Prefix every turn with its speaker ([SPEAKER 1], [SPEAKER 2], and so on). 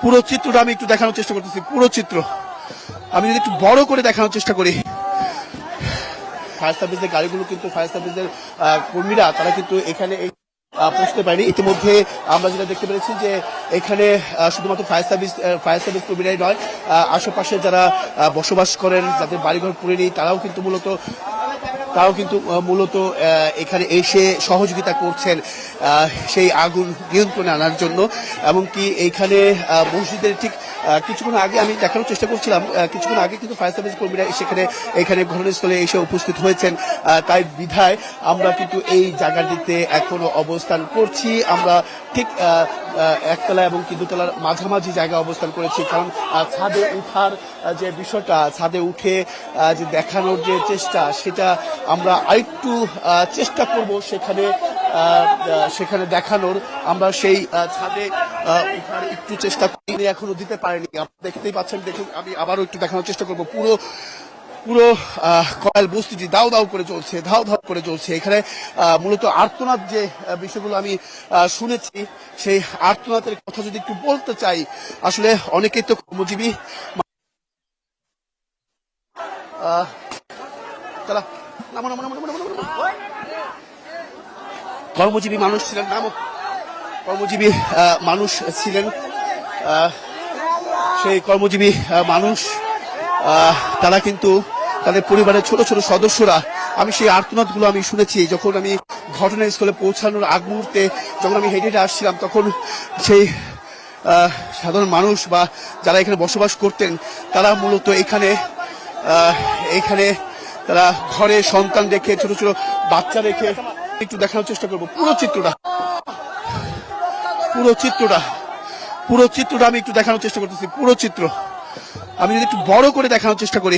[SPEAKER 1] পুরো চিত্রটা আমি একটু দেখানোর চেষ্টা করতেছি। পুরো চিত্র আমি যদি একটু বড় করে দেখানোর চেষ্টা করি, ফায়ার সার্ভিসের গাড়িগুলো কিন্তু ফায়ার সার্ভিসের কর্মীরা তারা কিন্তু এখানে পৌঁছতে পারেনি। ইতিমধ্যে আমরা যেটা দেখতে পেরেছি যে এখানে শুধুমাত্র ফায়ার সার্ভিস কর্মীরাই নয়, আশেপাশে যারা বসবাস করেন, যাদের বাড়িঘর পুড়েনি, তারাও কিন্তু মূলত এখানে এসে সহযোগিতা করছেন সেই আগুন নিয়ন্ত্রণে আনার জন্য। এমনকি এইখানে মসজিদের ঠিক কিছুক্ষণ আগে আমি দেখানোর চেষ্টা করছিলাম, কিছুক্ষণ আগে কিন্তু ফায়ার সার্ভিস কর্মীরা এখানে ঘটনাস্থলে এসে উপস্থিত হয়েছেন। তাই বিধায় আমরা কিন্তু এই জায়গাটিতে এখনো অবস্থান করছি। আমরা ঠিক একতলা এবং কি দোতলার মাঝামাঝি জায়গায় অবস্থান করেছি, কারণ ছাদে উঠার যে বিষয়টা, ছাদে উঠে যে দেখানোর যে চেষ্টা, সেটা আমরা আরেকটু চেষ্টা করব সেখানে দেখানোর। আমরা সেই ছাদে উঠার একটু চেষ্টা করি, এখনো দিতে পারিনি। আপনারা দেখতেই পাচ্ছেন, দেখুন আমি আবারও একটু দেখানোর চেষ্টা করব। পুরো কয়েল বস্তুটি ধাও ধাও করে চলছে। এখানে মূলত আর্তনাদ যে বিষয়গুলো আমি শুনেছি, সেই আর্তনাদের কথা যদি একটু বলতে চাই, আসলে অনেকেই তো কর্মজীবী কর্মজীবী মানুষ ছিলেন, সেই কর্মজীবী মানুষ তারা কিন্তু তাদের পরিবারের ছোট ছোট সদস্যরা, আমি সেই আর্তনাদগুলো আমি শুনেছি যখন আমি ঘটনাস্থলে পৌঁছানোর আগ মুহূর্তে যখন আমি হেঁটে হেঁটে আসছিলাম, তখন সেই সাধারণ মানুষ বা যারা এখানে বসবাস করতেন, তারা মূলত এখানে তারা ঘরে সন্তান রেখে, ছোট ছোট বাচ্চা রেখে, একটু দেখানোর চেষ্টা করবো পুরো চিত্রটা আমি একটু দেখানোর চেষ্টা করতেছি। পুরো চিত্র আমি যদি একটু বড় করে দেখানোর চেষ্টা করি,